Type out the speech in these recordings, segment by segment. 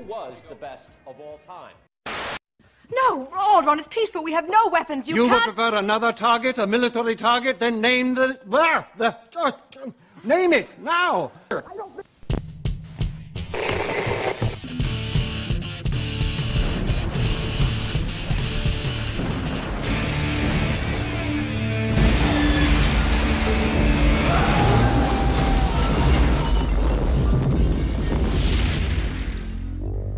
was the best of all time. No, Alderaan, it's peaceful. We have no weapons. You would can't... prefer another target, a military target? Then name the... name it, now!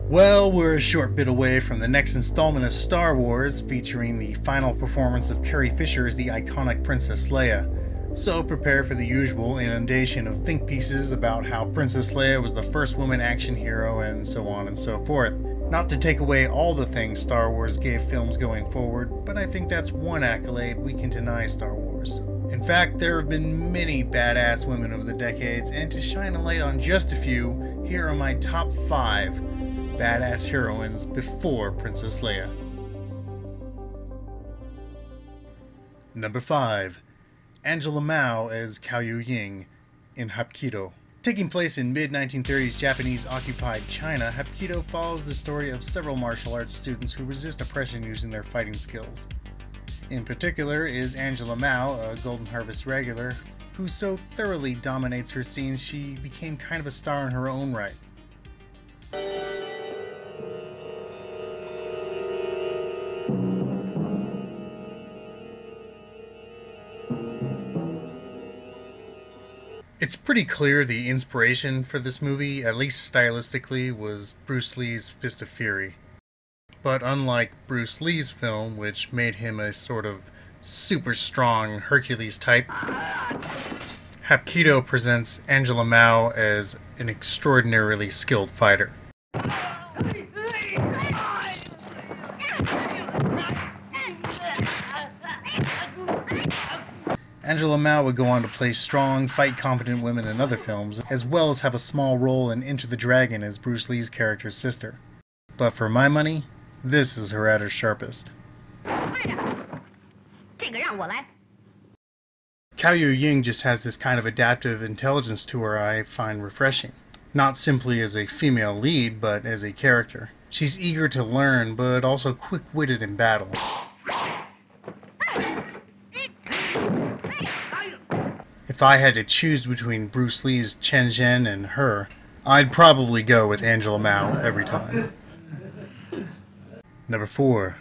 Well, we're a short bit away from the next installment of Star Wars, featuring the final performance of Carrie Fisher as the iconic Princess Leia. So prepare for the usual inundation of think pieces about how Princess Leia was the first woman action hero and so on and so forth. Not to take away all the things Star Wars gave films going forward, but I think that's one accolade we can deny Star Wars. In fact, there have been many badass women over the decades, and to shine a light on just a few, here are my top 5 badass heroines before Princess Leia. Number 5. Angela Mao as Cao Yu-ying in Hapkido. Taking place in mid-1930s Japanese-occupied China, Hapkido follows the story of several martial arts students who resist oppression using their fighting skills. In particular is Angela Mao, a Golden Harvest regular, who so thoroughly dominates her scenes she became kind of a star in her own right. It's pretty clear the inspiration for this movie, at least stylistically, was Bruce Lee's Fist of Fury. But unlike Bruce Lee's film, which made him a sort of super strong Hercules type, Hapkido presents Angela Mao as an extraordinarily skilled fighter. Angela Mao would go on to play strong, fight-competent women in other films, as well as have a small role in Enter the Dragon as Bruce Lee's character's sister. But for my money, this is her at her sharpest. Cao Yu-ying just has this kind of adaptive intelligence to her I find refreshing. Not simply as a female lead, but as a character. She's eager to learn, but also quick-witted in battle. If I had to choose between Bruce Lee's Chen Zhen and her, I'd probably go with Angela Mao every time. Number 4.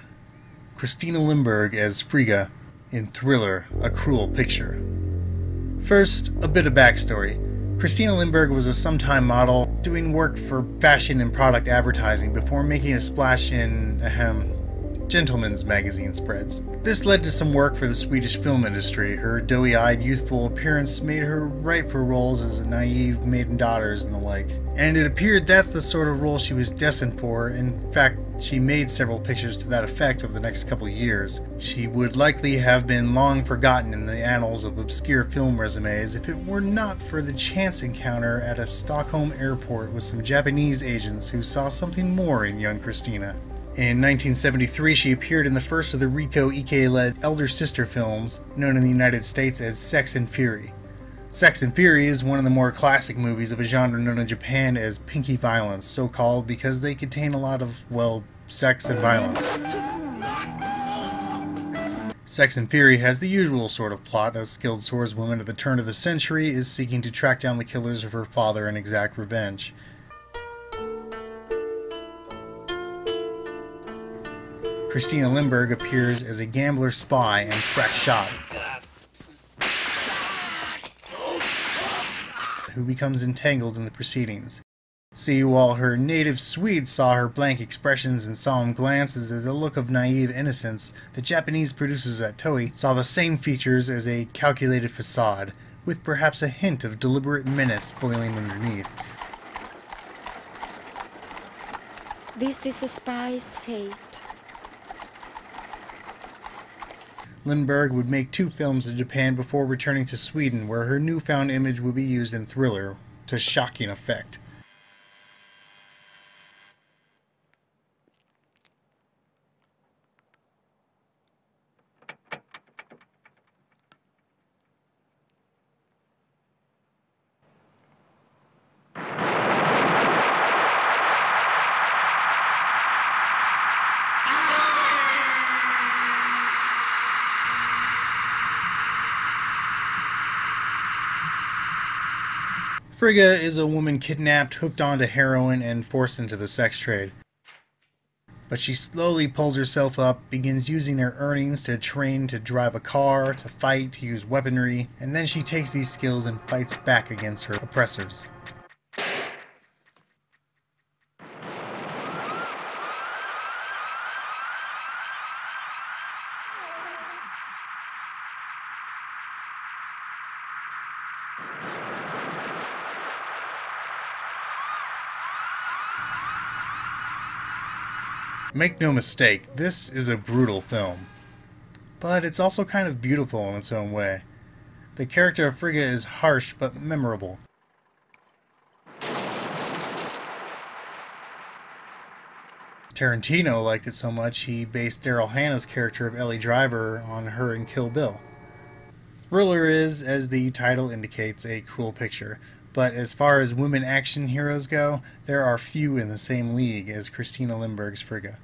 Christina Lindbergh as Frigga in Thriller, A Cruel Picture. First, a bit of backstory. Christina Lindbergh was a sometime model doing work for fashion and product advertising before making a splash in, gentlemen's magazine spreads. This led to some work for the Swedish film industry. Her doughy-eyed, youthful appearance made her ripe for roles as naive maiden daughters and the like. And it appeared that's the sort of role she was destined for. In fact, she made several pictures to that effect over the next couple years. She would likely have been long forgotten in the annals of obscure film resumes if it were not for the chance encounter at a Stockholm airport with some Japanese agents who saw something more in young Christina. In 1973, she appeared in the first of the Riko Ike-led elder sister films, known in the United States as Sex and Fury. Sex and Fury is one of the more classic movies of a genre known in Japan as pinky violence, so called because they contain a lot of, well, sex and violence. Sex and Fury has the usual sort of plot. A skilled swordswoman at the turn of the century is seeking to track down the killers of her father and exact revenge. Christina Lindbergh appears as a gambler spy and crack shot who becomes entangled in the proceedings. See, while her native Swedes saw her blank expressions and solemn glances as a look of naive innocence, the Japanese producers at Toei saw the same features as a calculated facade, with perhaps a hint of deliberate menace boiling underneath. This is a spy's fate. Lindbergh would make 2 films in Japan before returning to Sweden, where her newfound image would be used in Thriller, to shocking effect. Frigga is a woman kidnapped, hooked onto heroin, and forced into the sex trade. But she slowly pulls herself up, begins using her earnings to train to drive a car, to fight, to use weaponry, and then she takes these skills and fights back against her oppressors. Make no mistake, this is a brutal film. But it's also kind of beautiful in its own way. The character of Frigga is harsh but memorable. Tarantino liked it so much he based Daryl Hannah's character of Ellie Driver on her in Kill Bill. Thriller is, as the title indicates, a cruel picture. But as far as women action heroes go, there are few in the same league as Christina Lindbergh's Frigga.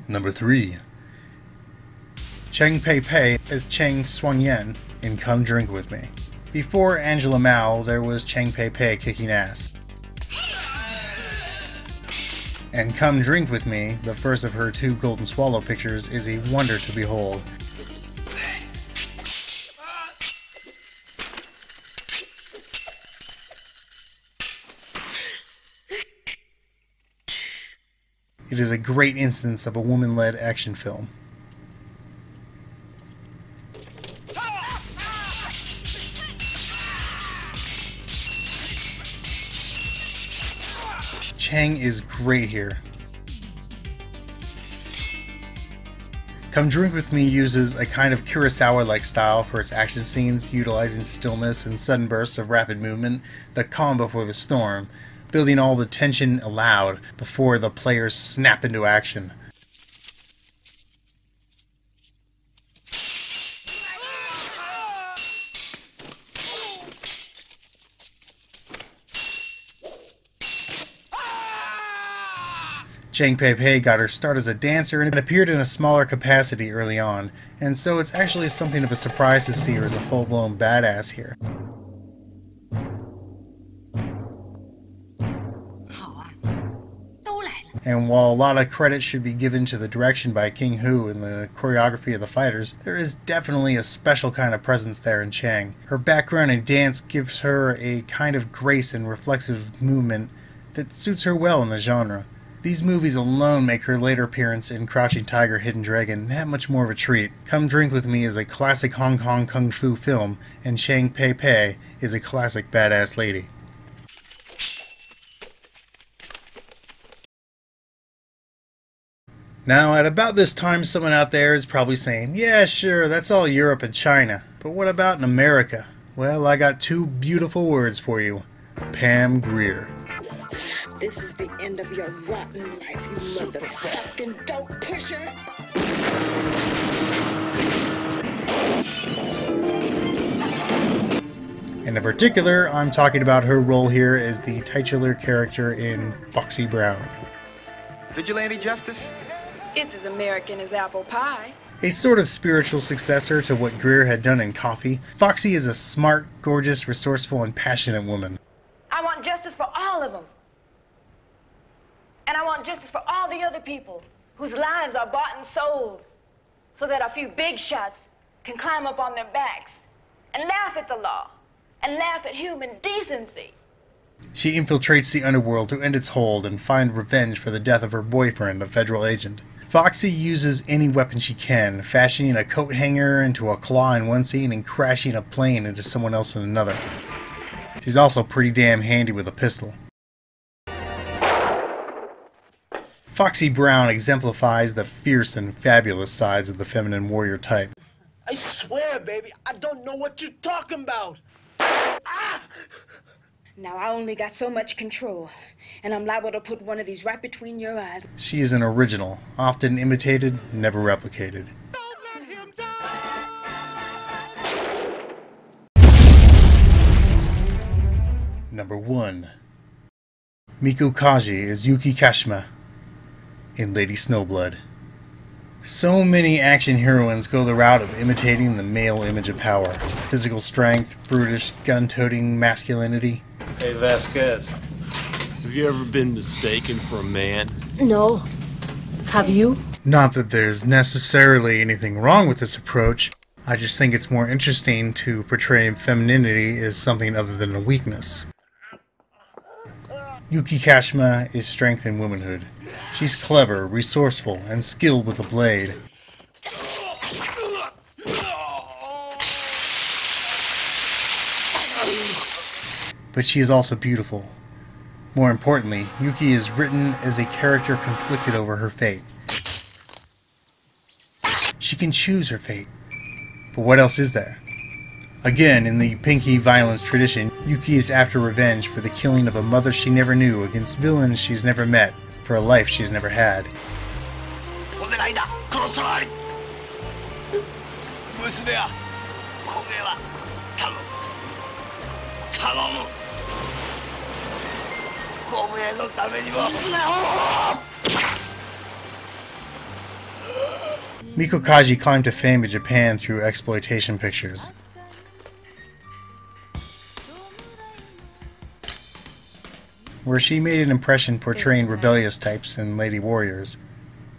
Number 3. Cheng Pei Pei as Cheng Xuanyan in Come Drink With Me. Before Angela Mao, there was Cheng Pei Pei kicking ass. And Come Drink With Me, the first of her 2 Golden Swallow pictures, is a wonder to behold. It is a great instance of a woman-led action film. Cheng is great here. Come Drink With Me uses a kind of Kurosawa-like style for its action scenes, utilizing stillness and sudden bursts of rapid movement, the calm before the storm, building all the tension allowed before the players snap into action. Cheng Pei Pei got her start as a dancer and appeared in a smaller capacity early on, and so it's actually something of a surprise to see her as a full-blown badass here. And while a lot of credit should be given to the direction by King Hu and the choreography of the fighters, there is definitely a special kind of presence there in Cheng. Her background in dance gives her a kind of grace and reflexive movement that suits her well in the genre. These movies alone make her later appearance in Crouching Tiger, Hidden Dragon that much more of a treat. Come Drink With Me is a classic Hong Kong kung fu film, and Cheng Pei Pei is a classic badass lady. Now, at about this time, someone out there is probably saying, yeah, sure, that's all Europe and China, but what about in America? Well, I got 2 beautiful words for you. Pam Grier. This is the end of your rotten life, you motherfucking dope pusher. And in particular, I'm talking about her role here as the titular character in Foxy Brown. Vigilante justice? It's as American as apple pie. A sort of spiritual successor to what Grier had done in Coffee, Foxy is a smart, gorgeous, resourceful, and passionate woman. I want justice for all of them. And I want justice for all the other people whose lives are bought and sold so that a few big shots can climb up on their backs and laugh at the law and laugh at human decency. She infiltrates the underworld to end its hold and find revenge for the death of her boyfriend, a federal agent. Foxy uses any weapon she can, fashioning a coat hanger into a claw in one scene and crashing a plane into someone else in another. She's also pretty damn handy with a pistol. Foxy Brown exemplifies the fierce and fabulous sides of the feminine warrior type. I swear, baby, I don't know what you're talking about. Ah! Now I only got so much control, and I'm liable to put one of these right between your eyes. She is an original, often imitated, never replicated. Don't let him die! Number 1. Miku Kaji is Yuki Kozma in Lady Snowblood. So many action heroines go the route of imitating the male image of power. Physical strength, brutish, gun-toting masculinity. Hey Vasquez, have you ever been mistaken for a man? No. Have you? Not that there's necessarily anything wrong with this approach, I just think it's more interesting to portray femininity as something other than a weakness. Yuki Kozma is strength and womanhood. She's clever, resourceful, and skilled with a blade. But she is also beautiful. More importantly, Yuki is written as a character conflicted over her fate. She can choose her fate. But what else is there? Again, in the pinky violence tradition, Yuki is after revenge for the killing of a mother she never knew against villains she's never met, for a life she's never had. Miko Kaji climbed to fame in Japan through exploitation pictures. Where she made an impression portraying rebellious types in Lady Warriors.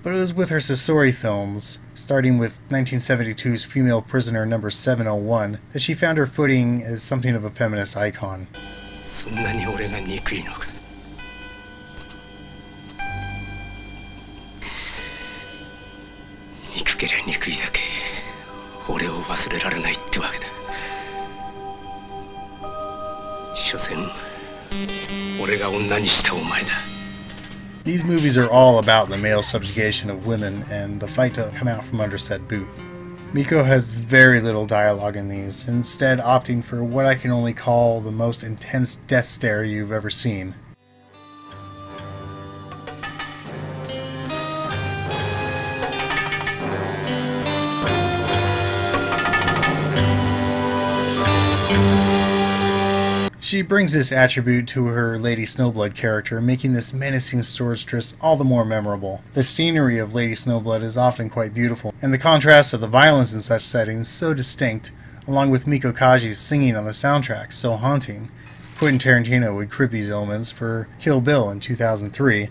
But it was with her Sasori films, starting with 1972's Female Prisoner No. 701, that she found her footing as something of a feminist icon. These movies are all about the male subjugation of women and the fight to come out from under said boot. Miko has very little dialogue in these, instead opting for what I can only call the most intense death stare you've ever seen. She brings this attribute to her Lady Snowblood character, making this menacing sorceress all the more memorable. The scenery of Lady Snowblood is often quite beautiful, and the contrast of the violence in such settings so distinct, along with Miko Kaji's singing on the soundtrack so haunting. Quentin Tarantino would crib these elements for Kill Bill in 2003.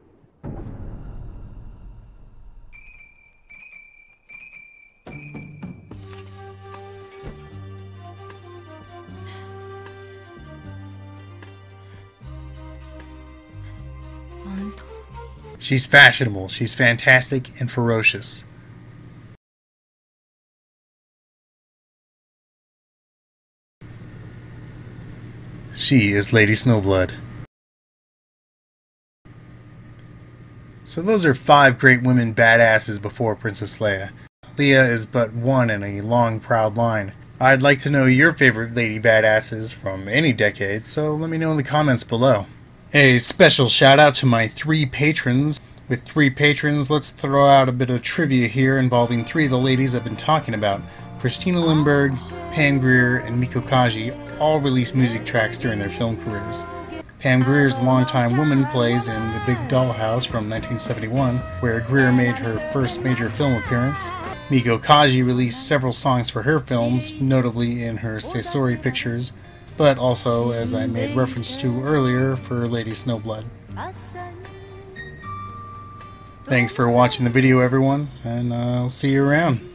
She's fashionable, she's fantastic, and ferocious. She is Lady Snowblood. So those are 5 great women badasses before Princess Leia. Leia is but one in a long, proud line. I'd like to know your favorite lady badasses from any decade, so let me know in the comments below. A special shout out to my 3 patrons. With 3 patrons, let's throw out a bit of trivia here involving 3 of the ladies I've been talking about. Christina Lindbergh, Pam Grier, and Miko Kaji all released music tracks during their film careers. Pam Grier's longtime woman plays in The Big Dollhouse from 1971, where Grier made her first major film appearance. Miko Kaji released several songs for her films, notably in her Sasori pictures, but also, as I made reference to earlier, for Lady Snowblood. Thanks for watching the video, everyone, and I'll see you around.